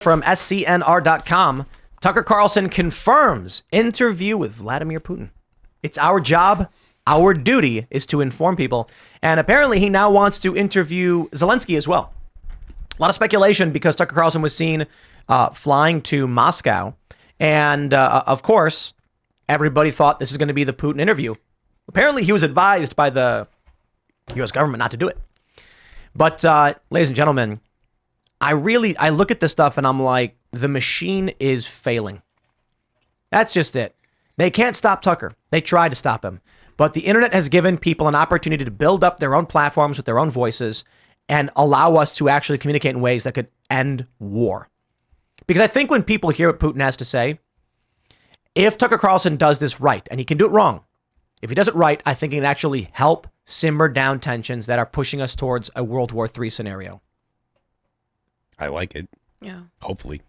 From SCNR.com, Tucker Carlson confirms interview with Vladimir Putin. It's our job, our duty is to inform people. And apparently he now wants to interview Zelensky as well. A lot of speculation because Tucker Carlson was seen flying to Moscow. And of course, everybody thought this is going to be the Putin interview. Apparently he was advised by the U.S. government not to do it. But ladies and gentlemen, I look at this stuff and I'm like, the machine is failing. That's just it. They can't stop Tucker. They tried to stop him. But the internet has given people an opportunity to build up their own platforms with their own voices and allow us to actually communicate in ways that could end war. Because I think when people hear what Putin has to say, if Tucker Carlson does this right, and he can do it wrong, if he does it right, I think it can actually help simmer down tensions that are pushing us towards a World War III scenario. I like it. Yeah. Hopefully.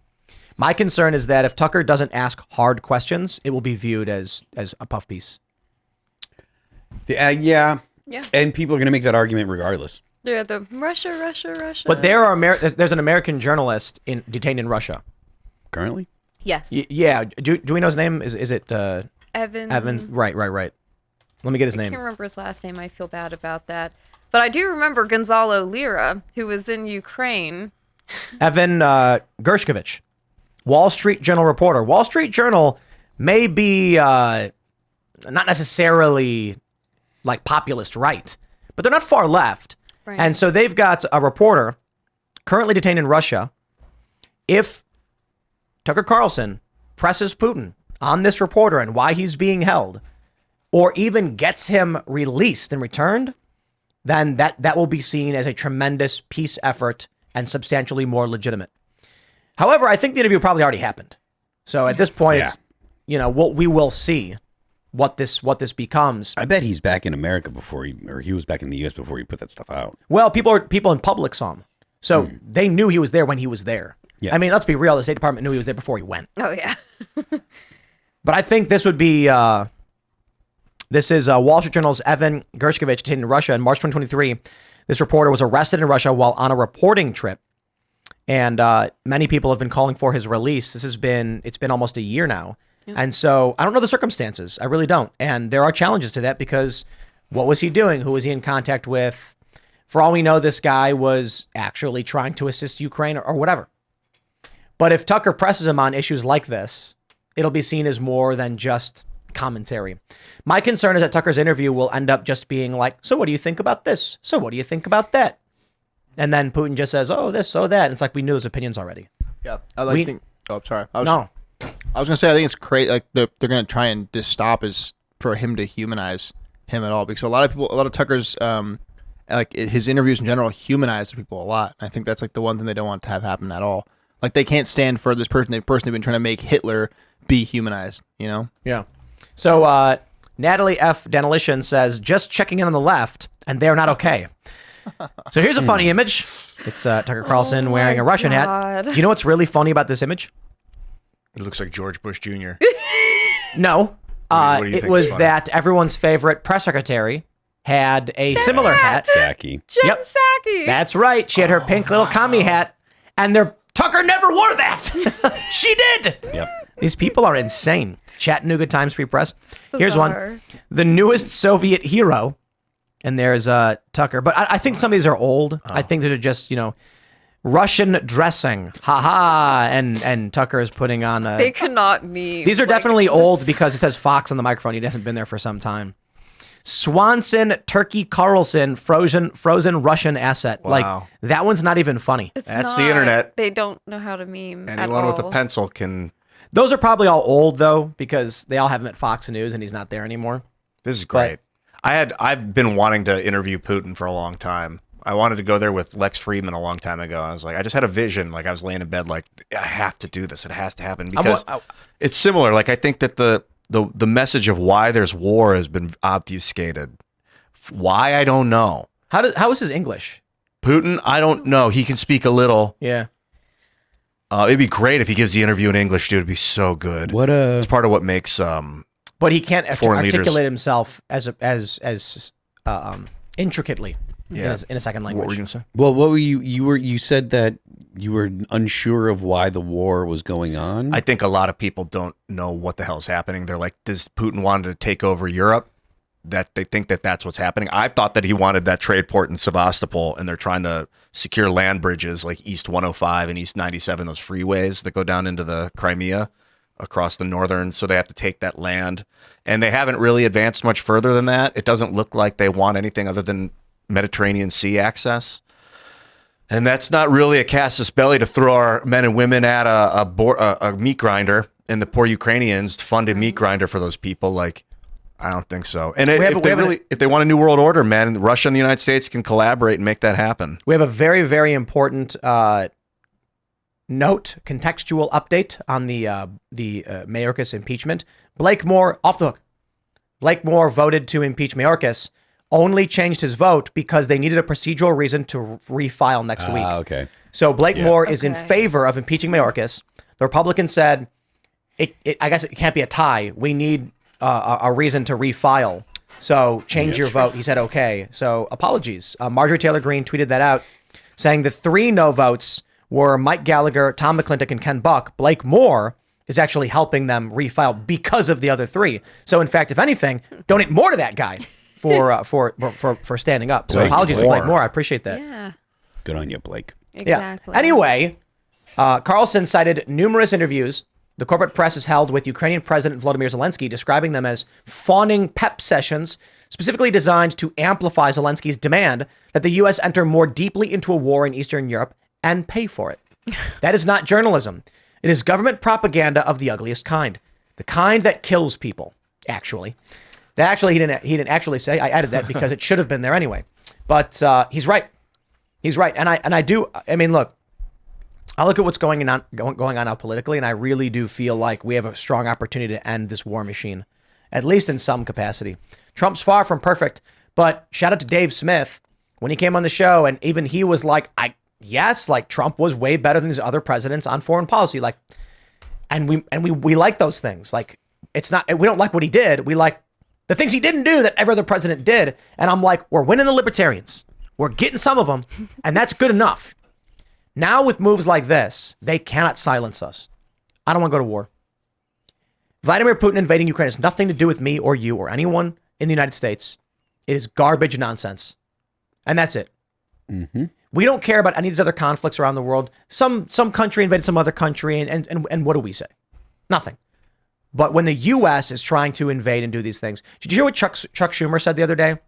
My concern is that if Tucker doesn't ask hard questions, it will be viewed as a puff piece. Yeah. Yeah. And people are going to make that argument regardless. Yeah, the Russia. But there's an American journalist detained in Russia. Currently? Yes. Yeah. Do we know his name? Is it Evan? Evan? Right. Let me get his I name. can't remember his last name. I feel bad about that. But I do remember Gonzalo Lira, who was in Ukraine. Evan Gershkovich, Wall Street Journal reporter. Wall Street Journal may be not necessarily like populist right, but they're not far left. Right. And so they've got a reporter currently detained in Russia. If Tucker Carlson presses Putin on this reporter and why he's being held, or even gets him released and returned, then that will be seen as a tremendous peace effort and substantially more legitimate. However, I think the interview probably already happened. So at this point, it's, we will see what this becomes. I bet he's back in America he was back in the U.S. before he put that stuff out. Well, people in public saw him. So they knew he was there when he was there. Yeah. I mean, let's be real. The State Department knew he was there before he went. Oh, yeah. But I think this would be... this is Wall Street Journal's Evan Gershkovich detained in Russia in March 2023. This reporter was arrested in Russia while on a reporting trip. And many people have been calling for his release. It's been almost a year now. Yep. And so I don't know the circumstances. I really don't. And there are challenges to that because what was he doing? Who was he in contact with? For all we know, this guy was actually trying to assist Ukraine or whatever. But if Tucker presses him on issues like this, it'll be seen as more than just commentary. My concern is that Tucker's interview will end up just being like, so what do you think about this? So what do you think about that? And then Putin just says, oh, this, so that. And it's like, we knew his opinions already. Yeah. I was going to say, I think it's crazy. Like they're going to try and just stop is for him to humanize him at all. Because a lot of Tucker's, like his interviews in general humanize people a lot. I think that's like the one thing they don't want to have happen at all. Like they can't stand for this person. They've been trying to make Hitler be humanized, Yeah. So Natalie F. Danilician says, just checking in on the left, and they're not okay. So here's a funny image. It's Tucker Carlson wearing a Russian hat. Do you know what's really funny about this image? It looks like George Bush Jr. No. What do you it think was is funny? that everyone's favorite press secretary had a similar hat. Psaki. Jen Psaki. That's right. She had her pink little commie hat, and Tucker never wore that. She did. Yep. These people are insane. Chattanooga Times Free Press. Here's bizarre. one. The newest Soviet hero. And there's Tucker. But I think some of these are old. I think they're just, Russian dressing. Ha-ha. And Tucker is putting on They cannot mean. These are definitely old because it says Fox on the microphone. He hasn't been there for some time. Swanson, Turkey, Carlson, frozen Russian asset. Wow. Like, that one's not even funny. That's the internet. They don't know how to meme at Anyone all. with a pencil can... Those are probably all old, though, because they all have him at Fox News, and he's not there anymore. This is great. I've been wanting to interview Putin for a long time. I wanted to go there with Lex Friedman a long time ago. And I was like, I just had a vision. Like I was laying in bed, like I have to do this. It has to happen because it's similar. Like I think that the message of why there's war has been obfuscated. Why I don't know. How is his English? Putin, I don't know. He can speak a little. Yeah. It'd be great if he gives the interview in English, dude. It'd be so good. It's part of what makes but he can't foreign articulate leaders. himself as intricately. in a second language. What were you gonna say? Well, what were you said that you were unsure of why the war was going on? I think a lot of people don't know what the hell's happening. They're like, does Putin wanted to take over Europe? That they think that that's what's happening. I thought that he wanted that trade port in Sevastopol, and they're trying to secure land bridges like East 105 and East 97, those freeways that go down into the Crimea across the northern. So they have to take that land, and they haven't really advanced much further than that. It doesn't look like they want anything other than Mediterranean Sea access. And that's not really a casus belli to throw our men and women at a meat grinder, and the poor Ukrainians to fund a meat grinder for those people. Like, I don't think so. And if they want a new world order, man, Russia and the United States can collaborate and make that happen. We have a very, very important contextual update on the Mayorkas impeachment. Blake Moore, off the hook. Blake Moore voted to impeach Mayorkas, only changed his vote because they needed a procedural reason to refile next week. Okay. So Blake Moore is in favor of impeaching Mayorkas. The Republicans said, I guess it can't be a tie. We need a reason to refile. So change your vote. He said, okay. So apologies. Marjorie Taylor Greene tweeted that out, saying the 3 no votes were Mike Gallagher, Tom McClintock, and Ken Buck. Blake Moore is actually helping them refile because of the other 3. So in fact, if anything, donate more to that guy for standing up. So Blake apologies to Moore. Blake Moore. I appreciate that. Yeah. Good on you, Blake. Exactly. Yeah. Anyway, Carlson cited numerous interviews the corporate press has held with Ukrainian President Volodymyr Zelensky, describing them as fawning pep sessions, specifically designed to amplify Zelensky's demand that the U.S. enter more deeply into a war in Eastern Europe and pay for it. That is not journalism. It is government propaganda of the ugliest kind. The kind that kills people, actually. That actually, he didn't actually say. I added that because it should have been there anyway. But he's right. He's right. And I mean, look, I look at what's going on now politically, and I really do feel like we have a strong opportunity to end this war machine, at least in some capacity. Trump's far from perfect, but shout out to Dave Smith when he came on the show, and even he was like, Trump was way better than these other presidents on foreign policy. Like, and we like those things. Like, it's not, we don't like what he did. We like the things he didn't do that every other president did. And I'm like, we're winning the libertarians. We're getting some of them, and that's good enough. Now with moves like this, they cannot silence us. I don't want to go to war. Vladimir Putin invading Ukraine has nothing to do with me or you or anyone in the United States. It is garbage nonsense. And that's it. Mm-hmm. We don't care about any of these other conflicts around the world. Some country invaded some other country, and what do we say? Nothing. But when the U.S. is trying to invade and do these things, did you hear what Chuck Schumer said the other day?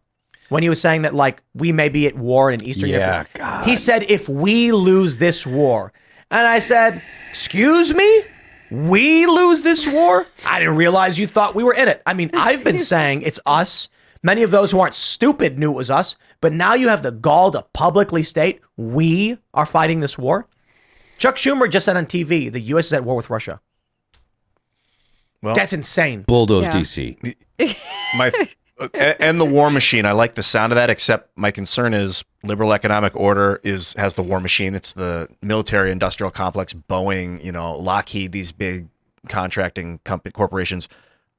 When he was saying that, like, we may be at war in Eastern Europe. God. He said, if we lose this war. And I said, excuse me? We lose this war? I didn't realize you thought we were in it. I mean, I've been saying it's us. Many of those who aren't stupid knew it was us. But now you have the gall to publicly state we are fighting this war. Chuck Schumer just said on TV, the U.S. is at war with Russia. Well, that's insane. Bulldoze DC. And the war machine. I like the sound of that, except my concern is liberal economic order has the war machine. It's the military industrial complex, Boeing, Lockheed, these big contracting corporations.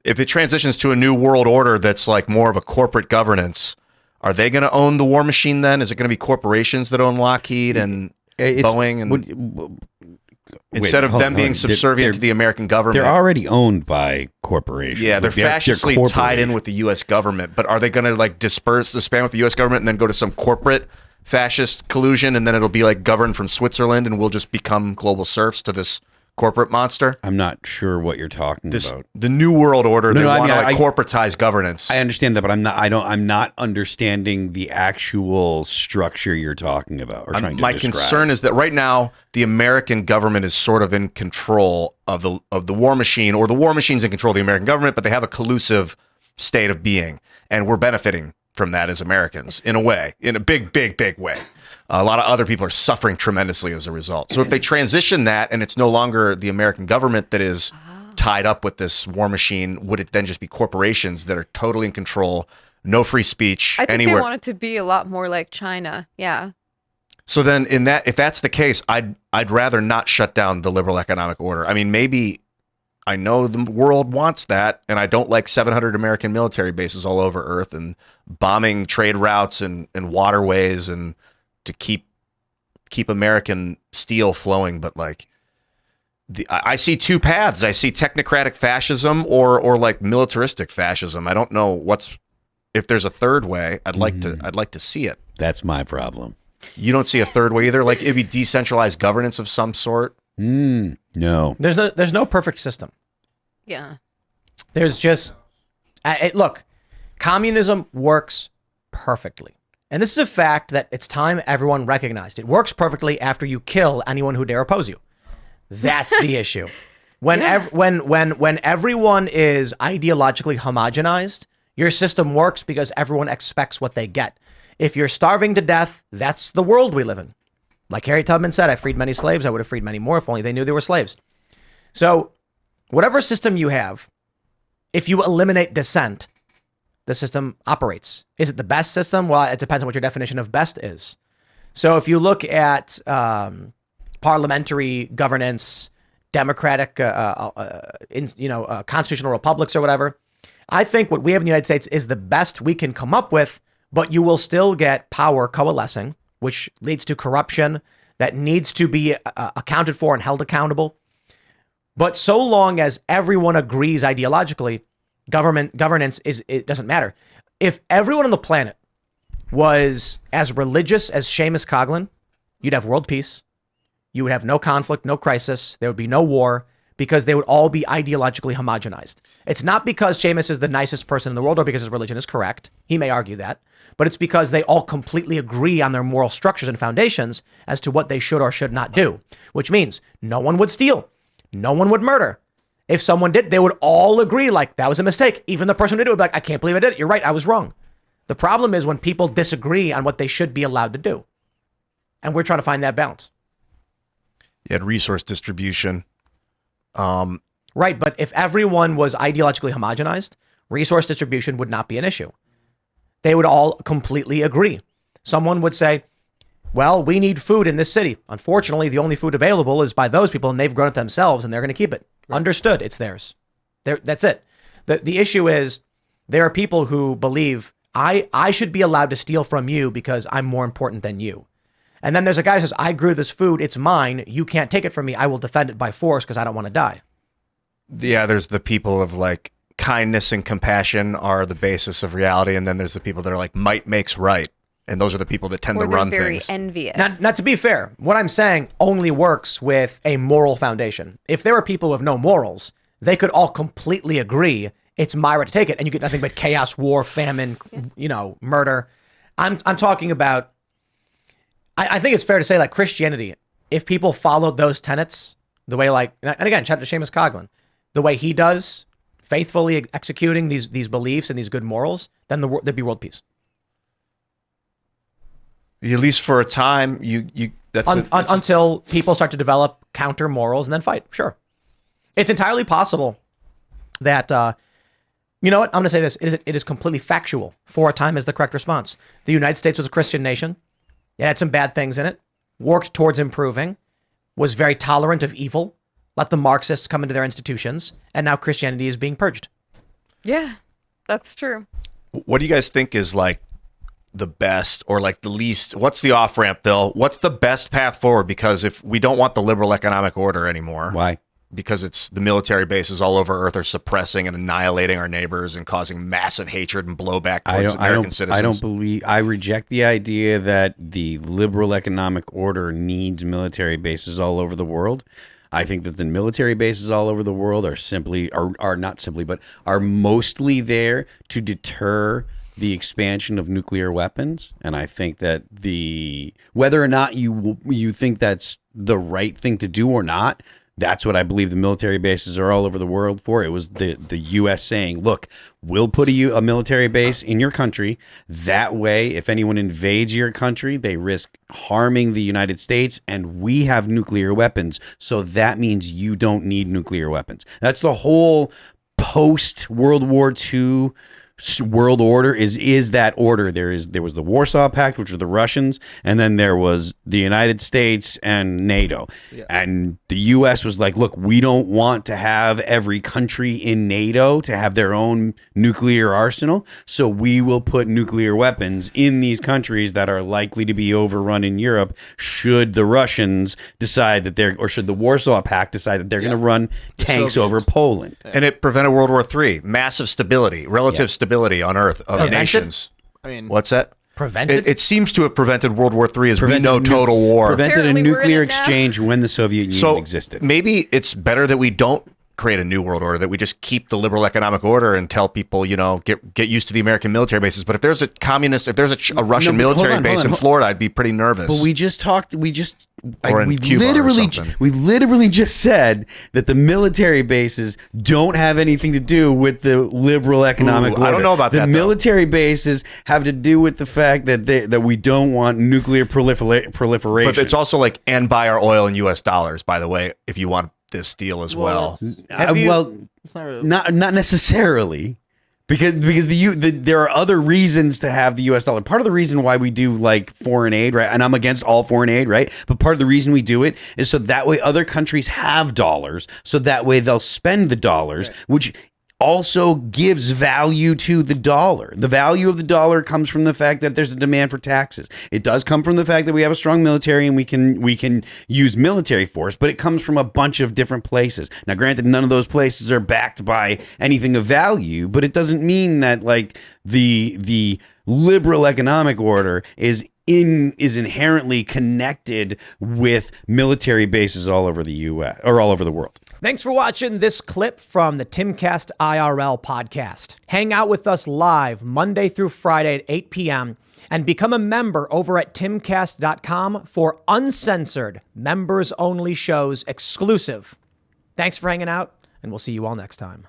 If it transitions to a new world order that's like more of a corporate governance, are they going to own the war machine then? Is it going to be corporations that own Lockheed and Boeing? And instead of them being subservient to the American government. They're already owned by corporations. Yeah, they're fascistly tied in with the U.S. government. But are they going to like disperse the span with the U.S. government and then go to some corporate fascist collusion, and then it'll be like governed from Switzerland, and we'll just become global serfs to this corporate monster? I'm not sure what you're talking about. The new world order. They want to corporatize governance. I understand that, but I'm not understanding the actual structure you're talking about or trying to My describe. concern is that right now the American government is sort of in control of the war machine, or the war machine's in control of the American government, but they have a collusive state of being, and we're benefiting from that as Americans in a way, in a big, big, big way. A lot of other people are suffering tremendously as a result. So if they transition that and it's no longer the American government that is tied up with this war machine, would it then just be corporations that are totally in control, no free speech I think anywhere? they want it to be a lot more like China. Yeah. So then if that's the case, I'd rather not shut down the liberal economic order. I mean, maybe I know the world wants that, and I don't like 700 American military bases all over Earth and bombing trade routes and waterways and to keep American steel flowing. But like, I see two paths. I see technocratic fascism or like militaristic fascism. I don't know if there's a third way. I'd like to see it. That's my problem. You don't see a third way either. Like it'd be decentralized governance of some sort. No. There's no perfect system. Yeah. There's just look, communism works perfectly. And this is a fact that it's time everyone recognized. It works perfectly after you kill anyone who dare oppose you. That's the issue. When everyone is ideologically homogenized, your system works because everyone expects what they get. If you're starving to death, that's the world we live in. Like Harriet Tubman said, I freed many slaves. I would have freed many more if only they knew they were slaves. So whatever system you have, if you eliminate dissent, the system operates. Is it the best system? Well, it depends on what your definition of best is. So if you look at parliamentary governance, democratic, constitutional republics or whatever, I think what we have in the United States is the best we can come up with, but you will still get power coalescing, which leads to corruption that needs to be accounted for and held accountable. But so long as everyone agrees ideologically, governance it doesn't matter. If everyone on the planet was as religious as Seamus Coughlin, you'd have world peace. You would have no conflict, no crisis. There would be no war because they would all be ideologically homogenized. It's not because Seamus is the nicest person in the world or because his religion is correct. He may argue that, but it's because they all completely agree on their moral structures and foundations as to what they should or should not do, which means no one would steal. No one would murder. If someone did, they would all agree like that was a mistake. Even the person who did it would be like, I can't believe I did it. You're right. I was wrong. The problem is when people disagree on what they should be allowed to do. And we're trying to find that balance. You had resource distribution. Right. But if everyone was ideologically homogenized, resource distribution would not be an issue. They would all completely agree. Someone would say, well, we need food in this city. Unfortunately, the only food available is by those people and they've grown it themselves and they're going to keep it. Right. Understood. It's theirs. That's it. The issue is there are people who believe I should be allowed to steal from you because I'm more important than you. And then there's a guy who says, I grew this food. It's mine. You can't take it from me. I will defend it by force because I don't want to die. Yeah, there's the people of like kindness and compassion are the basis of reality. And then there's the people that are like might makes right. And those are the people that tend to run very things. Envious. Not to be fair, what I'm saying only works with a moral foundation. If there are people with no morals, they could all completely agree it's my right to take it, and you get nothing but chaos, war, famine, murder. I'm talking about. I think it's fair to say like Christianity. If people followed those tenets the way and again, shout out to Seamus Coughlin, the way he does, faithfully executing these beliefs and these good morals, then there'd be world peace. At least for a time, until people start to develop counter morals and then fight. Sure, it's entirely possible that you know what I'm going to say this. It is completely factual. For a time, is the correct response. The United States was a Christian nation. It had some bad things in it. Worked towards improving. Was very tolerant of evil. Let the Marxists come into their institutions, and now Christianity is being purged. Yeah, that's true. What do you guys think is like the best or like the least? What's the off ramp, Phil? What's the best path forward? Because if we don't want the liberal economic order anymore, why? Because it's the military bases all over Earth are suppressing and annihilating our neighbors and causing massive hatred and blowback towards American citizens. I reject the idea that the liberal economic order needs military bases all over the world. I think that the military bases all over the world are mostly there to deter the expansion of nuclear weapons. And I think that whether or not you think that's the right thing to do or not, that's what I believe the military bases are all over the world for. It was the U.S. saying, look, we'll put a military base in your country. That way, if anyone invades your country, they risk harming the United States, and we have nuclear weapons. So that means you don't need nuclear weapons. That's the whole post-World War II world order is that order. There was the Warsaw Pact, which were the Russians, and then there was the United States and NATO. And the U.S. was like, look, we don't want to have every country in NATO to have their own nuclear arsenal, so we will put nuclear weapons in these countries that are likely to be overrun in Europe should the Russians decide that or should the Warsaw Pact decide that they're going to run tanks over Poland. And it prevented World War III. Massive stability, relative stability on Earth of Prevented? nations. I mean, What's that? Prevented? It seems to have prevented World War III as we Prevented know total war. Prevented Apparently a we're in nuclear it now. exchange when the Soviet Union existed. Maybe it's better that we don't create a new world order, that we just keep the liberal economic order and tell people, get used to the American military bases. But if there's a communist, if there's a Russian but hold military on, base hold on, in Florida, I'd be pretty nervous. But we just talked. We just Or in we Cuba or literally something. we literally just said that the military bases don't have anything to do with the liberal economic Ooh, order. I don't know about the that, though. military bases have to do with the fact that that we don't want nuclear proliferation. But it's also like, and buy our oil in U.S. dollars, by the way, if you want this deal as well. Have you- well, it's not really. not necessarily. Because there are other reasons to have the U.S. dollar. Part of the reason why we do like foreign aid, right? And I'm against all foreign aid, right? But part of the reason we do it is so that way other countries have dollars, so that way they'll spend the dollars, which also gives value to the dollar. The value of the dollar comes from the fact that there's a demand for taxes. It does come from the fact that we have a strong military and we can use military force, but it comes from a bunch of different places. Now, granted, none of those places are backed by anything of value, but it doesn't mean that like the liberal economic order is inherently connected with military bases all over the U.S. or all over the world. Thanks for watching this clip from the Timcast IRL podcast. Hang out with us live Monday through Friday at 8 p.m. and become a member over at timcast.com for uncensored, members-only shows exclusive. Thanks for hanging out, and we'll see you all next time.